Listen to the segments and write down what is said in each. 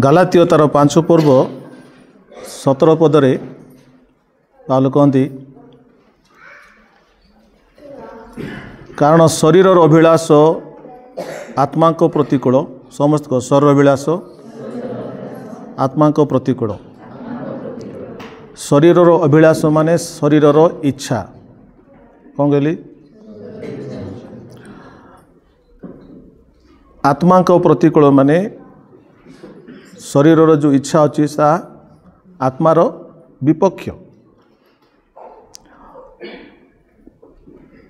Galatia ତାର 5 ପର୍ବ 17 ପଦରେ ପାଉଲ କହନ୍ତି, କାରଣ ଶରୀରର ଅଭିଳାଷ ଆତ୍ମାଙ୍କ ପ୍ରତିକୂଳ। ସମସ୍ତ ଶରୀର ଅଭିଳାଷ ଆତ୍ମାଙ୍କ ପ୍ରତିକୂଳ। ଶରୀରର ଅଭିଳାଷ ମାନେ ଶରୀରର ଇଚ୍ଛା। କ'ଣ କହିଲି? ଆତ୍ମାଙ୍କ ପ୍ରତିକୂଳ ମାନେ ଶରୀରର ଯେଉଁ ଇଚ୍ଛା ଅଛି ତାହା ଆତ୍ମାର ବିପକ୍ଷ।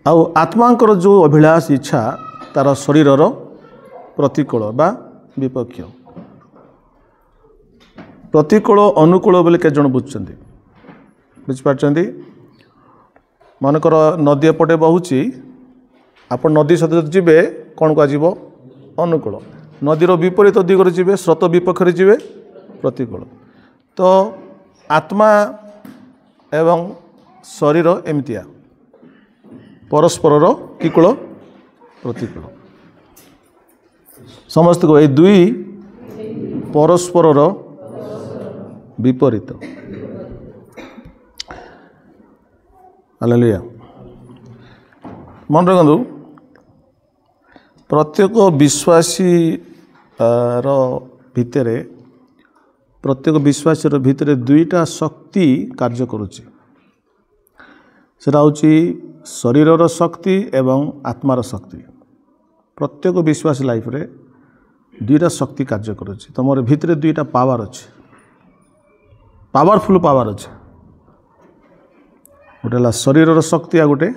ଆଉ ଆତ୍ମାଙ୍କର ଯେଉଁ ଅଭିଳାଷ ଇଚ୍ଛା ତାର ଶରୀରର ପ୍ରତିକୂଳ ବା ବିପକ୍ଷ। ପ୍ରତିକୂଳ ଅନୁକୂଳ ବୋଲି କେତେ ଜଣ ବୁଝୁଛନ୍ତି? ବୁଝିପାରୁଛନ୍ତି? ମନେକର ନଦୀ ଏପଟେ ବହୁଛି, ଆପଣ ନଦୀ ସହିତ ଯିବେ କ'ଣ କୁହାଯିବ? ଅନୁକୂଳ। ନଦୀର ବିପରୀତ ଦିଗରେ ଯିବେ, ସ୍ରୋତ ବିପକ୍ଷରେ ଯିବେ, ପ୍ରତିକୂଳ। ତ ଆତ୍ମା ଏବଂ ଶରୀର ଏମିତିଆ ପରସ୍ପରର କି କୂଳ? ପ୍ରତିକୂଳ। ସମସ୍ତଙ୍କୁ ଏଇ ଦୁଇ ପରସ୍ପରର ବିପରୀତ। ହାଲେଲୁୟା। ମନେ ରଖନ୍ତୁ, ପ୍ରତ୍ୟେକ ବିଶ୍ୱାସୀର ଭିତରେ ଦୁଇଟା ଶକ୍ତି କାର୍ଯ୍ୟ କରୁଛି। ସେଟା ହେଉଛି ଶରୀରର ଶକ୍ତି ଏବଂ ଆତ୍ମାର ଶକ୍ତି। ପ୍ରତ୍ୟେକ ବିଶ୍ୱାସୀ ଲାଇଫରେ ଦୁଇଟା ଶକ୍ତି କାର୍ଯ୍ୟ କରୁଛି। ତୁମର ଭିତରେ ଦୁଇଟା ପାୱାର ଅଛି, ପାୱାରଫୁଲ୍ ପାୱାର ଅଛି। ଗୋଟେ ହେଲା ଶରୀରର ଶକ୍ତି, ଆଉ ଗୋଟେ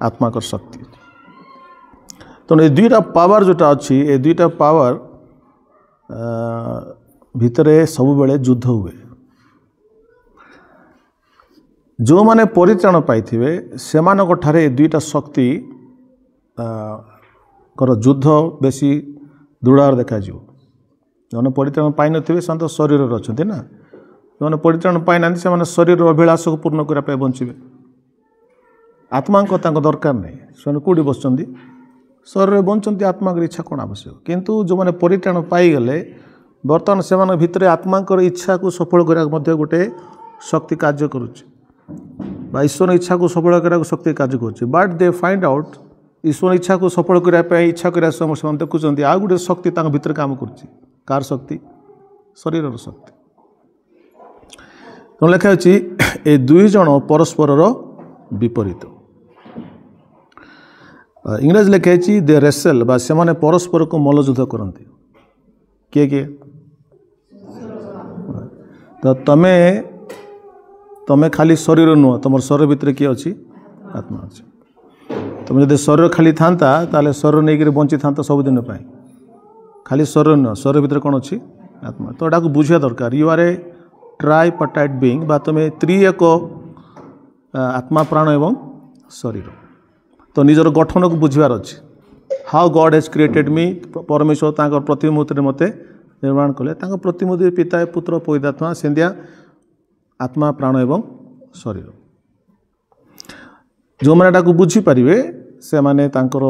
ଆତ୍ମାଙ୍କର ଶକ୍ତି। ତେଣୁ ଏ ଦୁଇଟା ପାୱାର ଯେଉଁଟା ଅଛି, ଏ ଦୁଇଟା ପାୱାର ଭିତରେ ସବୁବେଳେ ଯୁଦ୍ଧ ହୁଏ। ଯେଉଁମାନେ ପରିତ୍ରାଣ ପାଇଥିବେ ସେମାନଙ୍କ ଠାରେ ଏ ଦୁଇଟା ଶକ୍ତି ଙ୍କର ଯୁଦ୍ଧ ବେଶୀ ଦୃଢ଼ ଦେଖାଯିବ। ଯେଉଁମାନେ ପରିତ୍ରାଣ ପାଇନଥିବେ ସେମାନେ ତ ଶରୀରରେ ଅଛନ୍ତି ନା। ଯେଉଁମାନେ ପରିତ୍ରାଣ ପାଇନାହାନ୍ତି ସେମାନେ ଶରୀରର ଅଭିଳାଷକୁ ପୂର୍ଣ୍ଣ କରିବା ପାଇଁ ବଞ୍ଚିବେ। ଆତ୍ମାଙ୍କ ତାଙ୍କ ଦରକାର ନାହିଁ। ସେମାନେ କେଉଁଠି ବସୁଛନ୍ତି? ଶରୀରରେ ବଞ୍ଚନ୍ତି। ଆତ୍ମାଙ୍କର ଇଚ୍ଛା କ'ଣ ଆବଶ୍ୟକ? କିନ୍ତୁ ଯେଉଁମାନେ ପରିତ୍ରାଣ ପାଇଗଲେ ବର୍ତ୍ତମାନ ସେମାନଙ୍କ ଭିତରେ ଆତ୍ମାଙ୍କର ଇଚ୍ଛାକୁ ସଫଳ କରିବାକୁ ମଧ୍ୟ ଗୋଟେ ଶକ୍ତି କାର୍ଯ୍ୟ କରୁଛି, ବା ଈଶ୍ୱର ଇଚ୍ଛାକୁ ସଫଳ କରିବାକୁ ଶକ୍ତି କାର୍ଯ୍ୟ କରୁଛି। ବଟ୍ ଦେ ଫାଇଣ୍ଡ ଆଉଟ୍ ଈଶ୍ୱର ଇଚ୍ଛାକୁ ସଫଳ କରିବା ପାଇଁ ଇଚ୍ଛା କରିବା ସମୟ ସେମାନେ ଦେଖୁଛନ୍ତି ଆଉ ଗୋଟେ ଶକ୍ତି ତାଙ୍କ ଭିତରେ କାମ କରୁଛି। କାହାର ଶକ୍ତି? ଶରୀରର ଶକ୍ତି। ତେଣୁ ଲେଖା ହେଉଛି ଏ ଦୁଇ ଜଣ ପରସ୍ପରର ବିପରୀତ। ଇଂରାଜୀ ଲେଖା ହେଇଛି ଦେ ରେସେଲ୍, ବା ସେମାନେ ପରସ୍ପରକୁ ମଲ୍ଲଯୁଦ୍ଧ କରନ୍ତି। କିଏ କିଏ? ତ ତମେ ଖାଲି ଶରୀର ନୁହଁ, ତୁମର ଶରୀର ଭିତରେ କିଏ ଅଛି? ଆତ୍ମା ଅଛି। ତୁମେ ଯଦି ଶରୀର ଖାଲି ଥାନ୍ତା ତାହେଲେ ଶରୀର ନେଇକରି ବଞ୍ଚିଥାନ୍ତା ସବୁଦିନ ପାଇଁ। ଖାଲି ଶରୀର ନୁହଁ, ଶରୀର ଭିତରେ କ'ଣ ଅଛି? ଆତ୍ମା। ତ ଏଟାକୁ ବୁଝିବା ଦରକାର। ୟୁ ଆର୍ ଏ ଟ୍ରାଇପାର୍ଟାଇଟ୍ ବିଇଙ୍ଗ, ବା ତୁମେ ତ୍ରିଏକ ଆତ୍ମା, ପ୍ରାଣ ଏବଂ ଶରୀର। ତ ନିଜର ଗଠନକୁ ବୁଝିବାର ଅଛି। ହାଉ ଗଡ୍ ହେଜ୍ କ୍ରିଏଟେଡ୍ ମି। ପରମେଶ୍ୱର ତାଙ୍କର ପ୍ରତିମୂର୍ତ୍ତିରେ ମୋତେ ନିର୍ମାଣ କଲେ। ତାଙ୍କ ପ୍ରତିମୂର୍ତ୍ତି ପିତା, ପୁତ୍ର, ପବିତ୍ରାତ୍ମା, ସେମିତିଆ ଆତ୍ମା, ପ୍ରାଣ ଏବଂ ଶରୀର। ଯେଉଁମାନେ ଏଟାକୁ ବୁଝିପାରିବେ ସେମାନେ ତାଙ୍କର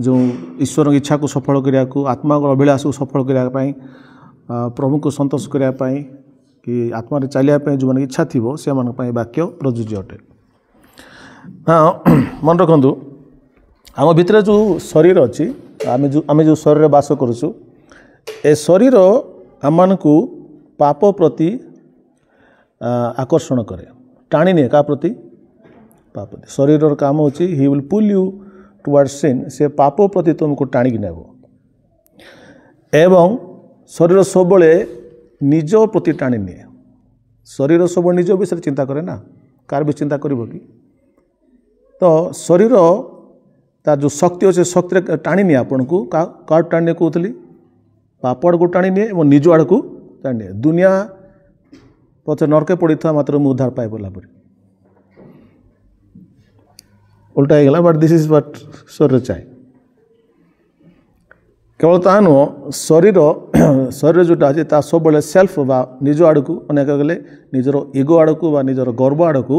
ଯେଉଁ ଈଶ୍ୱରଙ୍କ ଇଚ୍ଛାକୁ ସଫଳ କରିବାକୁ, ଆତ୍ମାଙ୍କର ଅଭିଳାଷକୁ ସଫଳ କରିବା ପାଇଁ, ପ୍ରଭୁଙ୍କୁ ସନ୍ତୋଷ କରିବା ପାଇଁ, କି ଆତ୍ମାରେ ଚାଲିବା ପାଇଁ ଯେଉଁମାନେ ଇଚ୍ଛା ଥିବ ସେମାନଙ୍କ ପାଇଁ ବାକ୍ୟ ପ୍ରଯୁଜ୍ୟ ଅଟେ। ମନେ ରଖନ୍ତୁ, ଆମ ଭିତରେ ଯେଉଁ ଶରୀର ଅଛି, ଆମେ ଯେଉଁ ଶରୀରରେ ବାସ କରୁଛୁ, ଏ ଶରୀର ଆମମାନଙ୍କୁ ପାପ ପ୍ରତି ଆକର୍ଷଣ କରେ, ଟାଣି ନିଏ। କାହା ପ୍ରତି? ପାପ ପ୍ରତି। ଶରୀରର କାମ ହେଉଛି he will pull you toward sin. ସେ ପାପ ପ୍ରତି ତୁମକୁ ଟାଣିକି ନେବ। ଏବଂ ଶରୀର ସବୁବେଳେ ନିଜ ପ୍ରତି ଟାଣି ନିଏ। ଶରୀର ସବୁବେଳେ ନିଜ ବିଷୟରେ ଚିନ୍ତା କରେ ନା, କାହାର ବି ଚିନ୍ତା କରିବ କି? ତ ଶରୀର ତାର ଯେଉଁ ଶକ୍ତି ଅଛି, ଶକ୍ତିରେ ଟାଣି ନିଏ ଆପଣଙ୍କୁ। କାହାକୁ ଟାଣି ନିଏ କହୁଥିଲି? ପାପ ଆଡ଼କୁ ଟାଣି ନିଏ ଏବଂ ନିଜ ଆଡ଼କୁ ଟାଣି ନିଏ। ଦୁନିଆ ପଛରେ ନରକେ ପଡ଼ିଥିବା ମାତ୍ର ମୁଁ ଉଦ୍ଧାର ପାଇଗଲା ପରି। ଉଲ୍ଟା ହେଇଗଲା। ବଟ୍ ଦିସ୍ ଇଜ୍ ହ୍ୱାଟ୍ ଶରୀର ଚାହେଁ। କେବଳ ତାହା ନୁହଁ, ଶରୀର ଯେଉଁଟା ଅଛି ତା ସବୁବେଳେ ସେଲ୍ଫ ବା ନିଜ ଆଡ଼କୁ, ଅନେକ ଗଲେ ନିଜର ଇଗୋ ଆଡ଼କୁ ବା ନିଜର ଗର୍ବ ଆଡ଼କୁ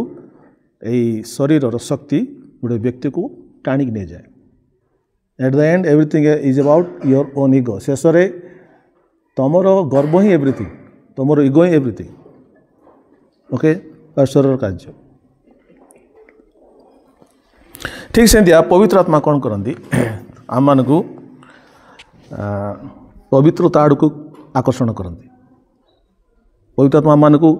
ଏଇ ଶରୀରର ଶକ୍ତି ଗୋଟେ ବ୍ୟକ୍ତିକୁ ଟାଣିକି ନେଇଯାଏ। At the end everything is about your own ego. ଶେଷରେ तुमर गर्व ही एवरीथिंग, तुमर इगो ही एवरीथिंग। ओके, ईश्वर कार्य ठीक से पवित्र आत्मा कौन करती आम मान को पवित्रता आड़ को आकर्षण करती। पवित्र आत्मा मान को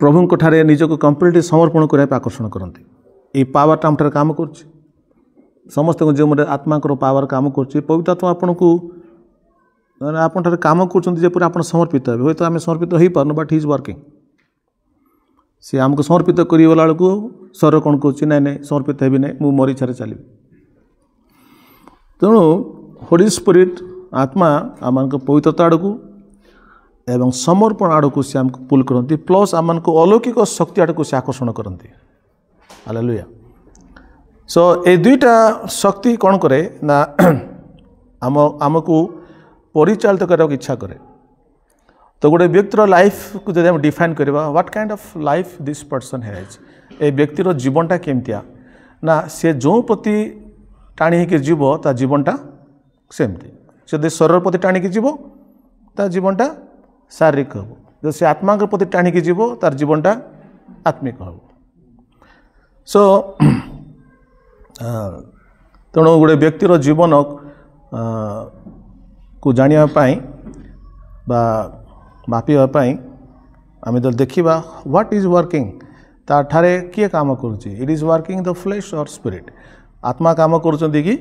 प्रभु ठारे निज को कंप्लीटली समर्पण करने आकर्षण करती। ये पावरटा आम काम कर समस्त जो मोटे आत्मा पावर काम कर पवित्र आत्मा आपन को आप काम कर आप समर्पित हे हूँ तो आम समर्पित हो पार्न बट ही इज वर्किंग। सी आमको समर्पित करगला बेलू शरीर कौन कौन ना ना समर्पित हेबी ना मु मरी छारे चलि। तेणु होली स्पिरिट आत्मा आम पवित्रता आड़ को एवं समर्पण आड़ को सी आमको पुल करती प्लस आम को अलौकिक शक्ति आड़ को सी आकर्षण करती। हालेलुया। सो ए दुईटा शक्ति कौन करे ना आमको परिचालित करने इच्छा करे। तो गोटे व्यक्तिर लाइफ को जब डिफाइन करवा what kind of life this person has, ए व्यक्तिर जीवनटा केमतिया ना से जो प्रति टाणी के जीव ता जीवनटा सेमती। से शरीर प्रति टाणी के जीव ता जीवनटा शारीरिक हम, जो से आत्मा के प्रति टाणी के जीव तार जीवनटा आत्मिक हम। सो तेणु गोटे व्यक्तिर जीवन को जानापी मापिवाई आम जो देखा व्हाट इज वर्किंग ताठारे किए काम करुच्ची, it is working the flesh और स्पिरिट। आत्मा काम करुँच कि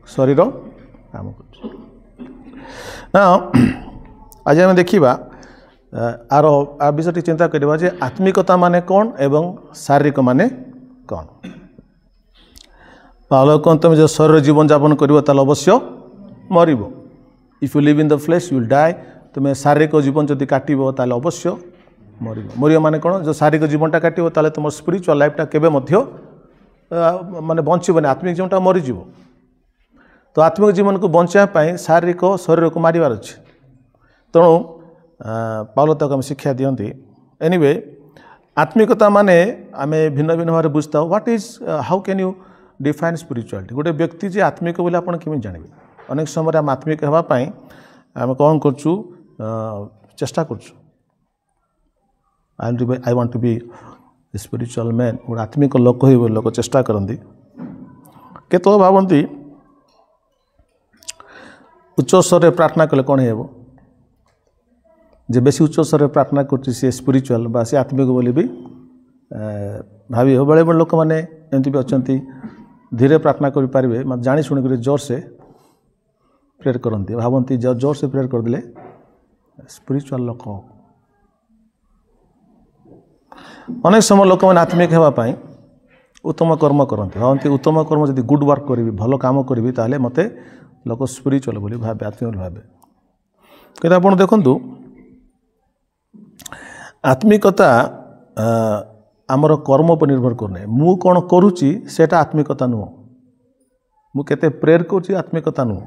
शरीर काम कर। आज आम देखा आर आ विषय चिंता करवा जे आत्मिकता माने कौन एवं शारीरिक माने कौन। पावल कौन तुम जो शरीर जीवन यापन कर अवश्य मर। If you live in the flesh you will die. तुम्हें शारीरिक जीवन जदि काटो ताल अवश्य मर। मर माने कौन जो शारीरिक जीवनटा काटो ताले तुम स्पिरिचुअल लाइफटा केबे मध्य माने बंचबनी, आत्मिक जीवनटा मरीज। तो आत्मिक जीवन को बचापी शारीरिक शरीर को मारिबार अच्छे। तेणु पावल तक आम शिक्षा दियंती। एनीवे आत्मिकता माने आम भिन्न भिन्न भाव बुझता what is how can you define spirituality. गोटे व्यक्ति जे आत्मिक बोले आप केमी जानवे। अनेक समय आम आत्मिक होगापाई आम कौन करूँ चेष्टा करूँ I want to be spiritual man. गोटे आत्मिक लोक हो लोक चेष्टा करती। केत भावती उच्च स्वर प्रार्थना कले कौन हो जे बेसी उच्च स्वर प्रार्थना कर स्पिरिचुअल बा सी आत्मिक बोली भी भावी हो। बेले बेले लोक मैंने एमती भी अच्छा धीरे प्रार्थना करें मत जाणी शुणिक जोर से प्रेयर करती भावती जोर से प्रेयर करदे स्पिरिचुअल लोक। अनेक समय लोक मैंने आत्मिक होगापाई उत्तम कर्म करती भावती उत्तम कर्म जब गुड वर्क करी भल काम करी ताले मते लोक स्पिरिचुअल बोली भावे आत्मिक भावे। कि आप देखु आत्मिकता आमर कर्म पर निर्भर करना। मु कौन करुच्ची सेटा आत्मिकता नुह। मु केते प्रेयर करुच्ची आत्मिकता नुह।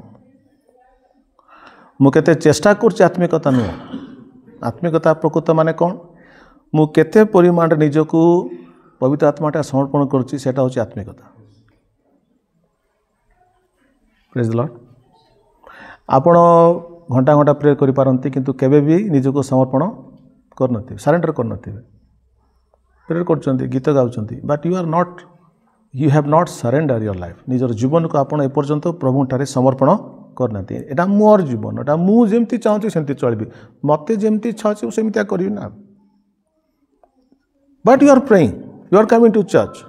मु केते चेष्टा करुच्ची आत्मिकता नुह। आत्मिकता प्रकृत माने कौन मु केते परिमाण निजको पवित्र आत्माटा समर्पण करुच्ची सेटा होची आत्मिकता। Praise the Lord. आपण घंटा घंटा प्रेयर करि पारंती किंतु केबे भी निजको समर्पण करनथि सरेंडर करनथि। प्रेयर करछंती गीत गाउछंती but you are not you have not surrender your life. निजर जीवन को आपण एपर्यंत प्रभु ठारे समर्पण करनथि। एटा मोर जीवन एटा मु जेमती चाहूँ सेमती चलबी मते जेमती इच्छा अछि सेमती करियो ना। But you are praying you are coming to church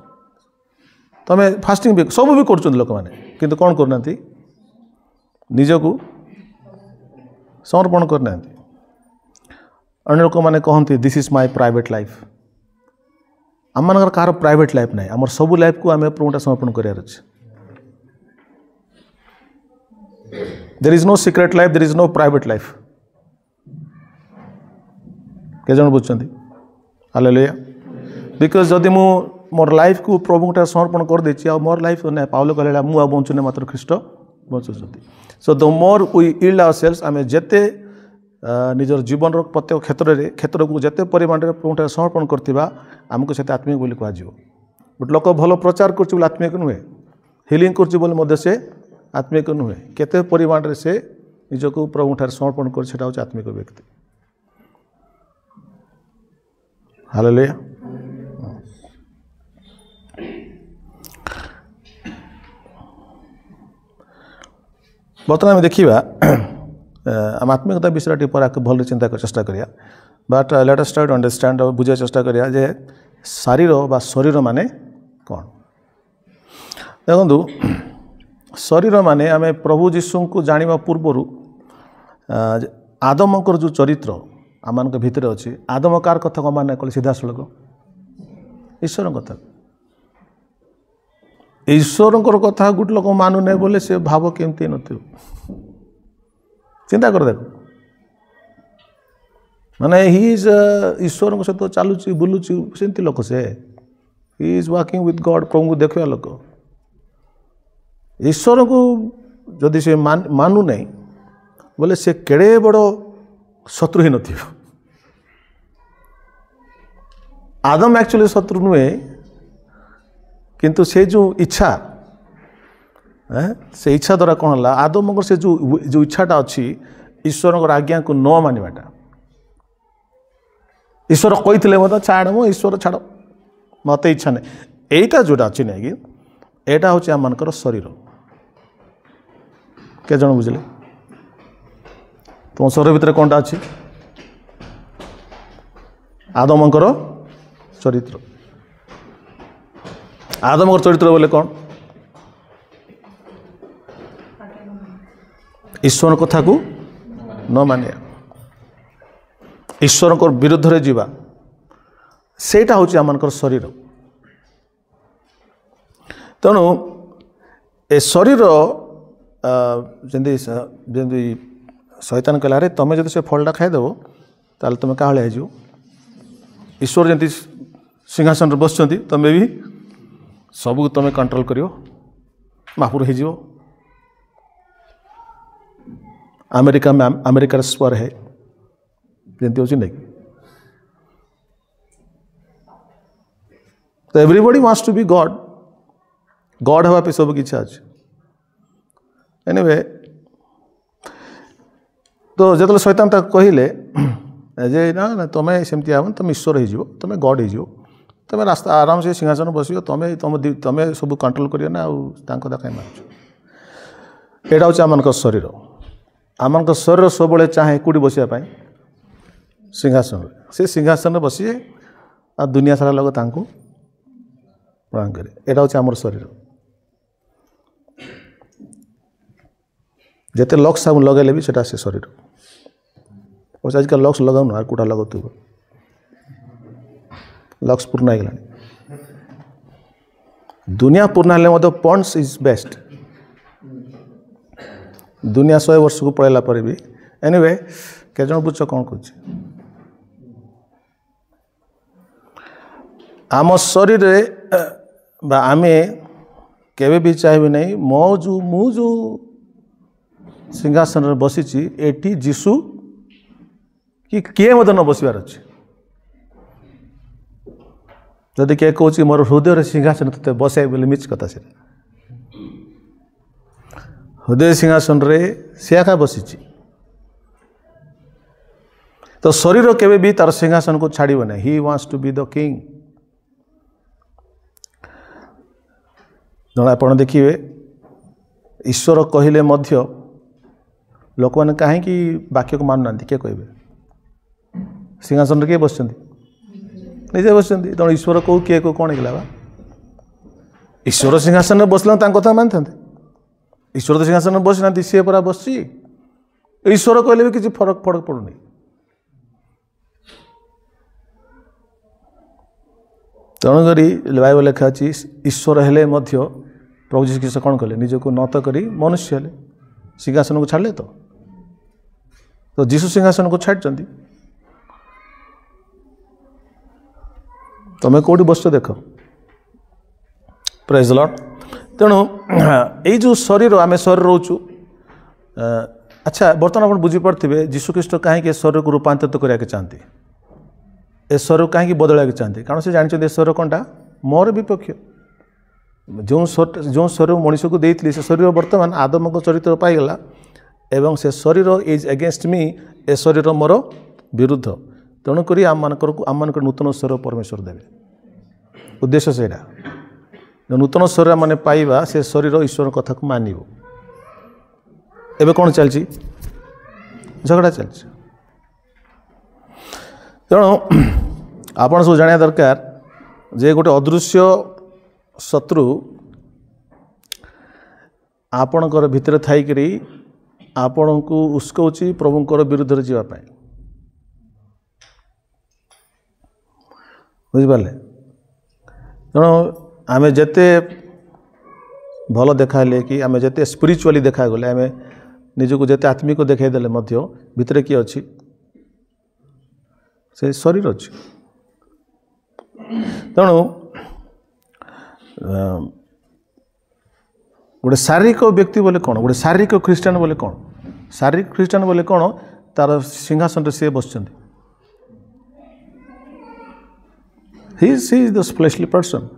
तमे फास्टिंग भी सब भी करछंती लोक माने किंतु कोन करनथि निजको समर्पण करनथि। अन्य लोक मैंने कहते this is my private life. आम मान कहार प्राइवेट लाइफ ना आम सब लाइफ को आम प्रभुटा समर्पण करार अच्छे। There is no secret life there is no private life. के जन बुझुंती हालेलुया। बिकज जदि मु मोर लाइफ को प्रभुटा समर्पण कर देछि आ मोर लाइफ ना पावल कहला मु आ बंचुने मात्र ख्रीष्ट बंचुछंती। So the more we yield ourselves आम जेते निजर जीवन प्रत्येक क्षेत्र को जिते परिमाण में प्रभुटा समर्पण करथिबा आमको से आत्मिक बोली कह। बट लोक भल प्रचार कर आत्मिक नुहे हिलिंग कर से आत्मिक नुहे केते परिमाण से निजक प्रभु ठार समर्पण कर आत्मिक व्यक्ति। हालेलुया। बर्तमान आम देखा आम आत्मिकता विषय पर भल चिंता कर चेष्टा करिया but let us try to understand बुझा चेष्टा करिया जे शारीर बा शरीर माने कौन। शरीर माने आम प्रभु जीशु को जानिबा पूर्वरु आदमकर जो चरित्र आम भितर अच्छी आदम कार कथा कम माने कले सीधा सड़क ईश्वर कथा ईश्वर कथा गोटे लोक मानुने बोले से भाव केमती न चिंता कर देख माने ही इज ईश्वर सहित चलुची बुलूची सेमती लोक से he is working with God प्रभु को देखा लोक ईश्वर को जदि से मानु नहीं बोले से केड़े बड़ शत्रु ही नथियो। आदम एक्चुअली शत्रु नुहे किंतु से जो इच्छा से इच्छा द्वारा कौन है आदम से जो इच्छाटा अच्छी ईश्वर आज्ञा को न मानवाटा ईश्वर कही मत छाड़ मो ईश्वर छाड़ मत इच्छा नहीं यहीटा जोटा अच्छी नहीं कि यहाँ हूँ आम मानकर शरीर के जन बुझे तुम शरीर भितर कौनटा अच्छी आदमकर चरित्र आदमकर चरित्र बोले कौन ईश्वर कथा को न मानिया ईश्वर को विरुद्ध रे जीवा सेटा हूँ आम शरीर तेणु ए शरीर जमी शैतान कहला रे तुम जो से फलटा खाईदेव ताल तुम क्या हो ईश्वर जमी सिंहासन बस तुम्हें भी सबू तुम कंट्रोल कर महापुर हो अमेरिका में अमेरिकार स्वर है जमी हो नहीं तो everybody wants to be God God हवा पे सब किसी अच्छे एनीवे तो जो शैतान तक कहले जे ना तुम्हें सेमती हम तुम ईश्वर हो तुम गॉड हो तुम रास्ता आराम से सिंहासन बस तुम तुम सब कंट्रोल करियो ना कहीं मार्च यहाँ हूँ आम शरीर आम शरीर सब चाहे कौटी बसापी सिंहासन से सिंहासन बसी आ दुनिया सारा लोग प्रणाम करे यहाँ हूँ आम शरीर जिते लक्स आम लगे भी सेटा से शरीर आजकल लक्स लगाऊन आर कौटा लगत लक्स पूर्ण हो गला दुनिया पूर्ण हेल्ले पॉन्ड्स इज बेस्ट दुनिया 100 वर्ष को पड़ेला पर भी एनीवे के जन बुझ कौन कह आम शरीर आमे केवे भी चाहिए नहीं मु जो सिंहासन बसी एटी जीशु कि किए मत न बसबार अच्छे जदि किए कौच मोर हृदय सिंहासन ते बसाए बोले मिछ कथा से हृदय सिंहासन रे सियाका बसी तो शरीर केवे भी तार सिंहासन को छाड़ ना ही wants to be the king जहाँ आप देखिए ईश्वर कहले मध्य लोक मैंने कहीं वाक्य को मानुना किए कहे सिंहासन किए बस निजे बस तेणु ईश्वर कौ किए को कौन है ईश्वर सिंहासन बसला कथा मानी ईश्वर तो सिंहासन बस ना सी पूरा बस ईश्वर कहले भी किसी फरक पड़ूनी तेणुक बाइबल लिखा अच्छी ईश्वर हेले प्रभु जीशु ख्रीष्ट कौन कले निजक নত करी मनुष्य हेले सिंहासन को छाड़े तो जीशु सिंहासन को छाड़ तुम्हें कौटी बस देख प्रेज लॉर्ड तेणु यही जो शरीर आम शरीर रोचु अच्छा बर्तमान आप बुझीपारे जीशु ख्रीष्ट कहीं शरीर को रूपांतरित करने चाहते ए शरीर कहीं बदल चाहते कारण से जानते ए शरीर कौनटा मोर विपक्ष जो शरीर मनीष को देती से शरीर बर्तमान आदम को चरित्र पाईगला एवं से शरीर इज अगेंस्ट मी ए शरीर मोर विरुद्ध तेणुक आम मानक नूतन शरीर परमेश्वर देवे उद्देश्य से नूतन शरीर माने पाइबा से शरीर ईश्वर कथा को मानिब एबे कौन चलछि झगड़ा चलछि तेणु आपण सब जानिया दरकार जे गोटे अदृश्य शत्रु आपणकर भितर थाइकरी आपण को उस्कौची प्रभुंकर विरुद्ध रे जीवा पाए बुझिपारे तेणु आमे जेते भल देखाले कि आमे जेते स्पिरिचुअली देखा गले आमे निजको जेते आत्मिक देखाई देले मध्य भितर किए अछि से शरीर अछि तेणु गोटे शारीरिक व्यक्ति बोले कौन गोटे शारीरिक ख्रीस्टान बोले कौन शारीरिक ख्रीस्टान बोले कौन तार सिंहासन सी बसचंदी ही इज द फ्लेशली पर्सन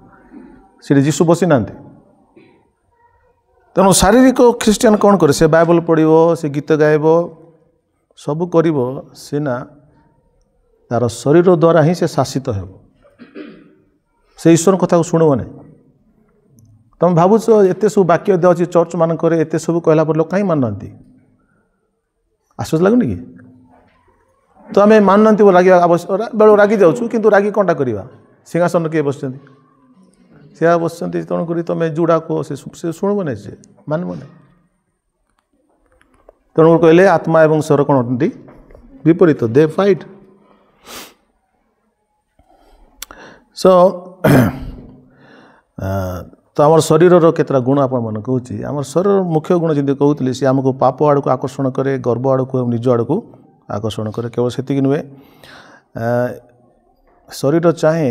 से जीशु बसी ना तेणु शारीरिक ख्रीस्टान कौन करे से बाइबल पढ़ो से गीत गायब सबू कर सीना तार शरीर द्वारा ही से शासित हो से ईश्वर कथा को शुणव ना तुम भावुच एत सब वाक्य दिखाई चर्च मानक एत सब कहला पर लोग कहीं मान ना आश्चर्य लगुनि कि तो आम मान ना रागी बेल रागी जाऊँ किंतु रागी कौनटा करवा सिंहासन किए बस से बस तेणुक तुम जुड़ा कह से शुणव ना से मानव ना तेणु कहले आत्मा एवं शरीर कौन अटंती विपरीत दे फाइट सो तो आम शरीर केतटा गुण आप कहूँ आम शरीर मुख्य गुण जमी कहते सी आमको पाप आड़ को आकर्षण करे गर्व आड़ को निज आड़ को आकर्षण करे केवल से नुहे शरीर चाहे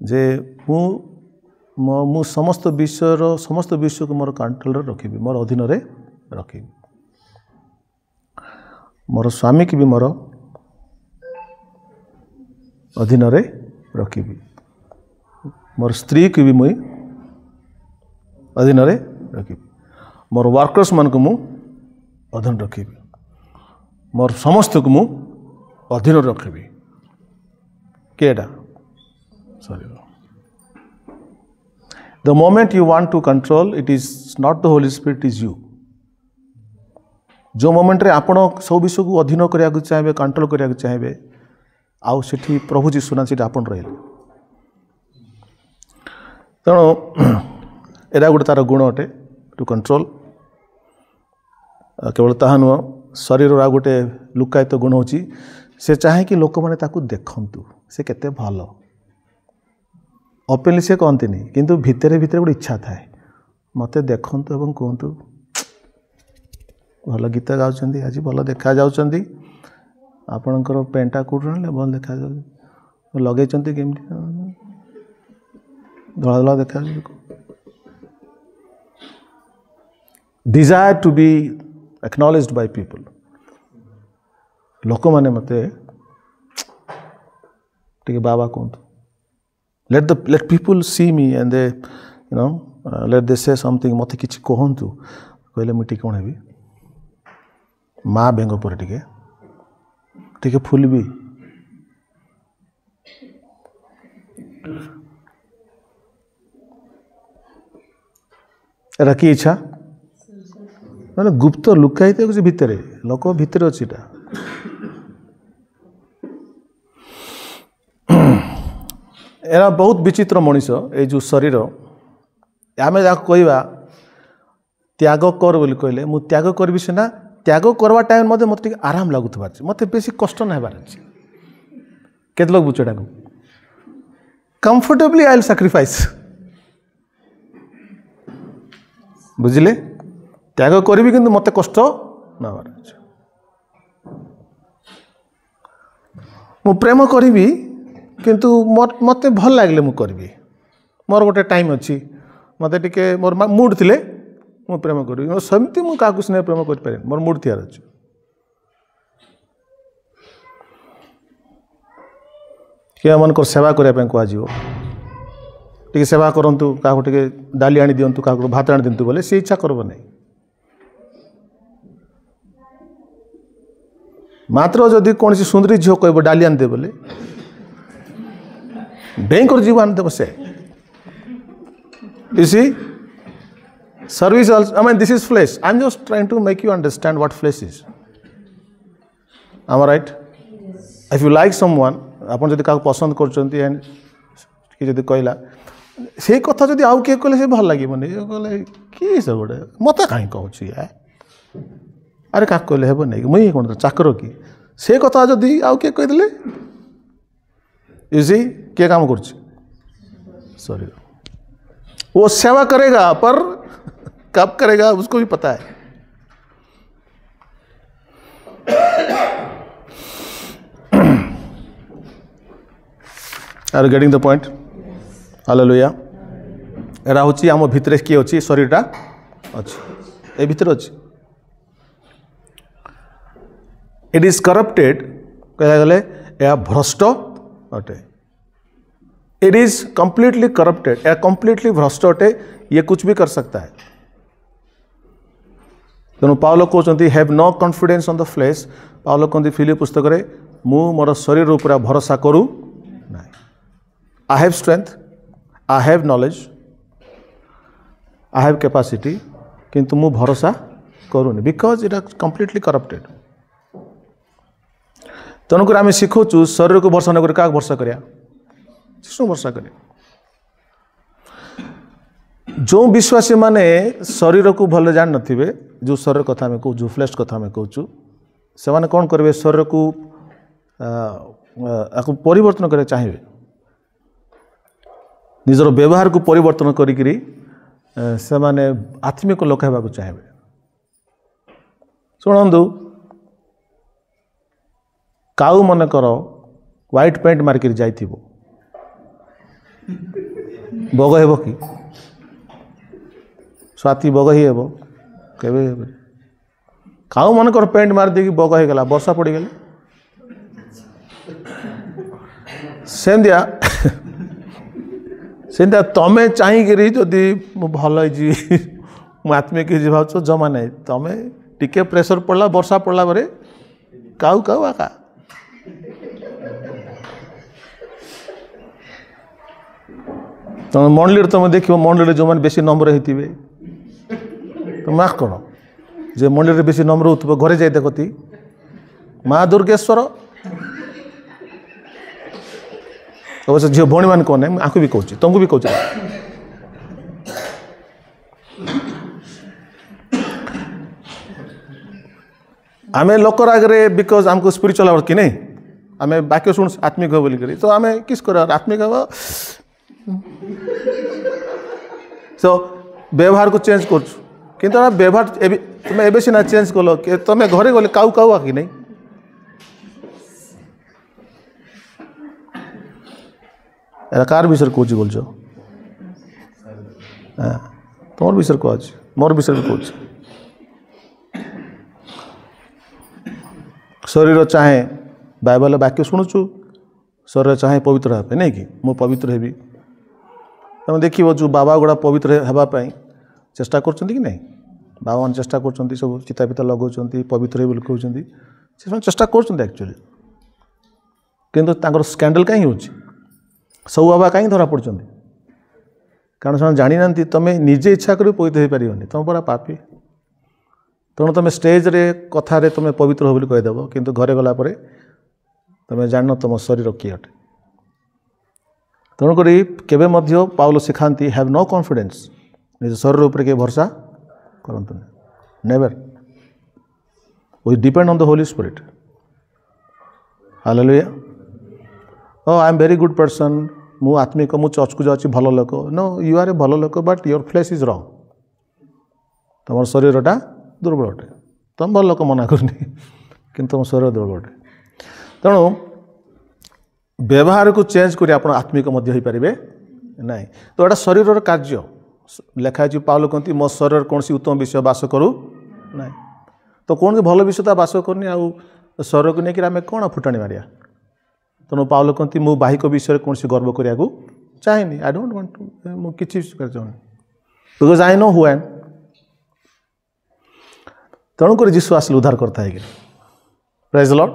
जे मु समस्त विश्व को मोर कंट्रोल रखी मोर अधीन रखी मोर स्वामी की भी मोर अधीन रखी मोर स्त्री की भी मुई अधीन रखी मोर वर्कर्स मान को मु अधीन रखी मोर समस्त को मु अधीन रखी केटा शरीर the moment you want to control it is not the Holi Spirit is you जो मोमेंट रे आपण सब विषय को अधीन करने चाहिए कंट्रोल करने चाहिए आउ सेठी प्रभु जीशु ना सीट आपन रहे तेणु एरा गोटे तार गुण अटे टू कंट्रोल केवल ताहा नुह शरीर आ गोटे लुकायित गुण होची से चाहे कि लोक मैंने ताकू देखंतु से केते भल ओपनली से कहती नहीं किंतु भितर भितर गोटे इच्छा थाए मते देखंतु एवं कहतु भल गीत गाउछंदी आज भल देखा जाउछंदी आपणकर पेंटा कौट भल देखा लगे केमती धला धला देखा desire to be acknowledged by people लोक माने मते टिके बाबा कहतु let people see me and they you know let they say something मते किछि कहंतु कहले मुई टिके कोन हेबी माँ बेंग पर टिके फुल भी एरा की इच्छा मैंने गुप्त लुकाई कुछ भितर लोक भितर अच्छी एरा बहुत विचित्र मनीष ये जो शरीर आम जहाँ कहवा त्याग कर बोली कहले मु त्याग करी सीना त्याग करवा टाइम मत आराम लगुवा मत बेसी कष्ट ना होबार अच्छे केते लोग बुझे को कंफर्टेबली आई विल सैक्रिफाइस बुझिले त्याग करी किंतु मत कष्ट ना होबार अच्छे मु प्रेम करी किंतु मत भल लगे मु करी मोर गोटे टाइम अच्छी मत टिके मोर मूड थिले मु प्रेम करी सेमती मु क्या स्नेह प्रेम कर मोर मूड थियार अच्छे किए मन सेवा करने कह सेवा करूँ क्या डाली आनी दिंतु क्या भात आनी दिंतु बोले सी इच्छा करब नहीं मात्र जदि कौन सी सुंदरी झील कह डाली आनते बोले बैंक जीव आनते से you see service also, I mean this is flesh. I'm just trying to make you understand what flesh is. Am I right? If you like someone आपन जदि का पसंद करचंती एंड कि जदि कहला से कथा जदि आउ के कहले से भल लागिबनी कहले की सब बडे मते काई कहउची है अरे का कहले हेबो नै मुई कोन चाकर की से कथा जदि आउ के कह दिले you see के काम करची सॉरी वो सेवा करेगा पर कब करेगा उसको भी पता है। Are getting the point hallelujah एरा होची आम भितरे किए अछि शरीरटा अछि ए भितर अछि इट इज करप्टेड कहला गले या भ्रष्ट अटे इट इज कंप्लीटली करप्टेड या कंप्लीटली भ्रष्ट अटे ये कुछ भी कर सकता है। तेणु पावलो कहते have no confidence on the flesh पावलो कहते फिलिप पुस्तक रे मु मोर शरीर ऊपर भरोसा करू ना I have strength I have knowledge I have capacity किंतु मु भरोसा करूनी because it are completely corrupted. तेणुक आम शिखुचु शरीर को भरोसा न कर क्या भरोसा करिया शिशु भरोसा करें। जो विश्वासी माने शरीर को भले जान नथिबे जो शरीर कथा में कहूँ जो फ्लेश कथा में कहूँ से माने कौन करेंगे शरीर को परिवर्तन करे चाहिए निजर व्यवहार को परिवर्तन करी से माने आत्मिक लोक हेबाकु चाहिए। शुणु काऊ मन कर व्हाइट पेंट मारिक जाइथिबो बग हेब कि स्वाति बग ही हेब केबे काऊ मन कर पेंट मार दे बग हो गला वर्षा पड़ गले सेंदिया सेंदिया तमें चाहिए जदि भल हो आत्मिक भाव जमा ना तमें टिके प्रेशर पड़ला वर्षा पड़ला बरे काऊ काऊ आका तुम मंडली तुम देख मंडली जो मैंने बेसी नंबर होते तो माँ कौन जे मंडली बेसी नंबर हो घरे जाए देखती माँ दुर्गेश्वर अवश्य झील भौणी मान कौन है आपको भी कहूँ तुमको भी कहूँ आम लोकर आगे बिकज आमको स्पिरिचुअल आवर कि नहीं आम बाक्य शुण आत्मिक हो बोलिक तो आम किस कर आत्मिक हम सो व्यवहार को चेंज कर किंतु व्यवहार तुम्हें एबे सीना चेंज कल तुम्हें घरे गले काऊ काऊ आकि नहीं कार विषय कौच बोल तुम विषय कह मोर विषय कौच शरीर चाहे बाइबल वाक्य शुणुचु शरीर चाहे पवित्र हाँपे नहीं कि मु पवित्र हेबी तुम देख जो बाबा गुड़ा पवित्र हाँपाई चेष्टा कर कि नहीं बाबा मान चेष्टा कर सब चिता पिता लगे पवित्र बोली कहते से चेष्टा कर एक्चुअली किंतु तांकर स्कैंडल कहीं हो सब बाबा कहीं धरा पड़ कारण से जानी ना तुम्हें निजे इच्छा कर पवित्र हो पार तुम पूरा पापी तेणु तुम स्टेज रे कथार तुम पवित्र हो कहीदेव किंतु घरे गला तुम जान तुम शरीर किए अटे तेणुक केवे मध्य पाउल शिखाती हैव नो कॉन्फिडेंस निज शरीर उपर के भरोसा करंतु never we depend on the Holi Spirit hallelujah oh I am very good person मु आत्मिक मु चर्च को जाऊँ भल लोक नो यू आर ए भल लोक but your flesh is wrong तुम शरीरटा दुर्बल अटे तुम भल लोक मना करनी कि तुम शरीर दुर्बल अटे तेणु व्यवहार को चेंज कर आप आत्मिक पारे ना तो यहाँ शरीर कार्य लिखाई पाउल कहती मो शरीर कौन सी उत्तम विषय बास करू ना तो कौन सी भल विषय बास करनी आ शरीर को लेकिन आम कौन फुटाणी मारिया तेणु पाउल कहती मु बाहिक विषय कौन सी गर्व करा चाहेनी आई डोंट वांट टू मु किछि चाहूनी because I know who I am तेणुक जीशु आसिले उद्धार करता है praise the Lord.